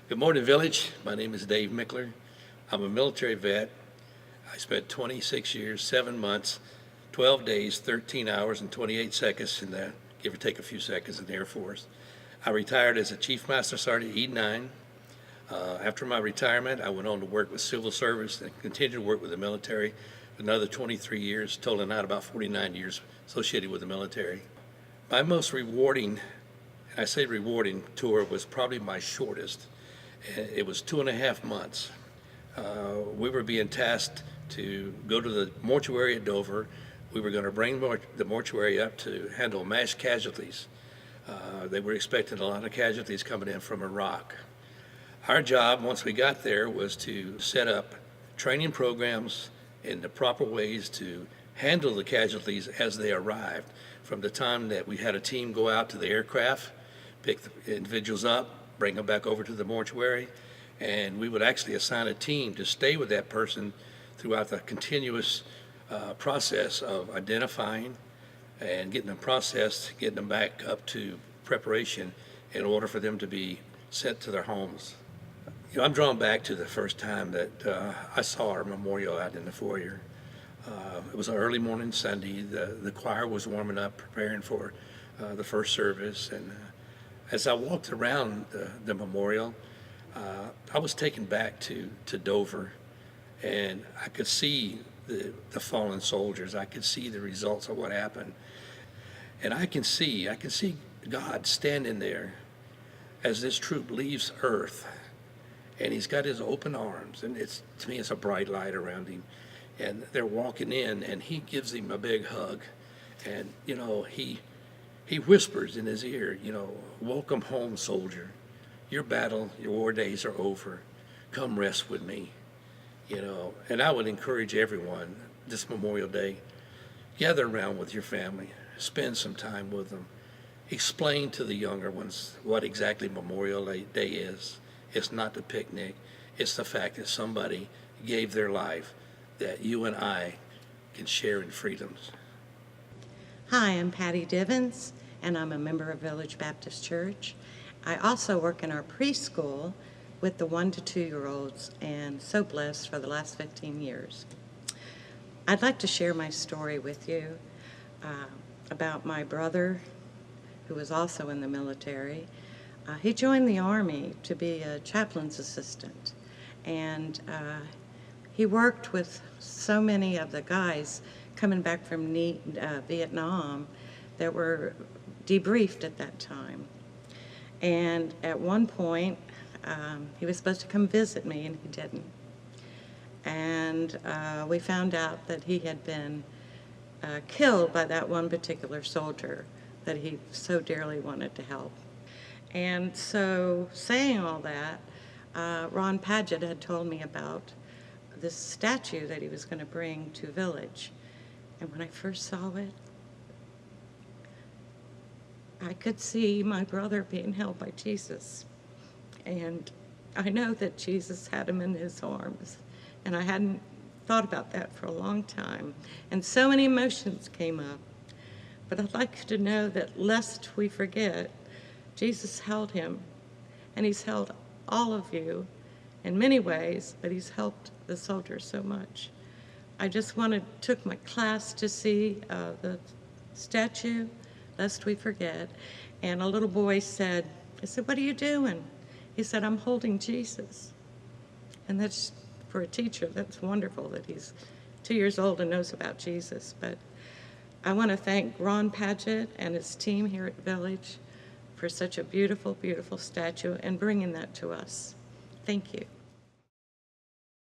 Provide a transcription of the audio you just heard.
Good morning, Village. My name is Dave Mickler. I'm a military vet. I spent 26 years, 7 months, 12 days, 13 hours, and 28 seconds in the, give or take a few seconds, in the Air Force. I retired as a Chief Master Sergeant E9. After my retirement, I went on to work with civil service and continued to work with the military for another 23 years, totaling out about 49 years associated with the military. My most rewarding, and I say rewarding, tour was probably my shortest. It was 2.5 months. We were being tasked to go to the mortuary at Dover. We were going to bring the mortuary up to handle mass casualties. They were expecting a lot of casualties coming in from Iraq. Our job, once we got there, was to set up training programs in the proper ways to handle the casualties as they arrived. From the time that we had a team go out to the aircraft, pick the individuals up, bring them back over to the mortuary, and we would actually assign a team to stay with that person throughout the continuous process of identifying and getting them processed, getting them back up to preparation in order for them to be sent to their homes. You know, I'm drawn back to the first time that I saw our memorial out in the foyer. It was an early morning Sunday. The choir was warming up, preparing for the first service, and as I walked around the memorial, I was taken back to Dover, and I could see the fallen soldiers. I could see the results of what happened. And I can see God standing there as this troop leaves Earth, and he's got his open arms, and to me it's a bright light around him. And they're walking in, and he gives him a big hug. And, you know, he whispers in his ear, you know, "Welcome home, soldier. Your battle, your war days are over. Come rest with me." You know, and I would encourage everyone this Memorial Day, gather around with your family, spend some time with them, explain to the younger ones what exactly Memorial Day is. It's not the picnic. It's the fact that somebody gave their life that you and I can share in freedoms. Hi, I'm Patty Divins, and I'm a member of Village Baptist Church. I also work in our preschool with the 1 to 2-year-olds, and so blessed for the last 15 years. I'd like to share my story with you about my brother, who was also in the military. He joined the Army to be a chaplain's assistant, and he worked with so many of the guys coming back from Vietnam that were debriefed at that time. And at one point, he was supposed to come visit me, and he didn't. And we found out that he had been killed by that one particular soldier that he so dearly wanted to help. And so, saying all that, Ron Padgett had told me about this statue that he was going to bring to Village. And when I first saw it, I could see my brother being held by Jesus. And I know that Jesus had him in his arms. And I hadn't thought about that for a long time. And so many emotions came up. But I'd like you to know that lest we forget, Jesus held him. And he's held all of you in many ways, but he's helped the soldiers so much. I just took my class to see the statue, lest we forget, and a little boy said, I said, "What are you doing?" He said, "I'm holding Jesus." And that's, for a teacher, that's wonderful that he's 2 years old and knows about Jesus. But I want to thank Ron Padgett and his team here at Village for such a beautiful, beautiful statue and bringing that to us. Thank you.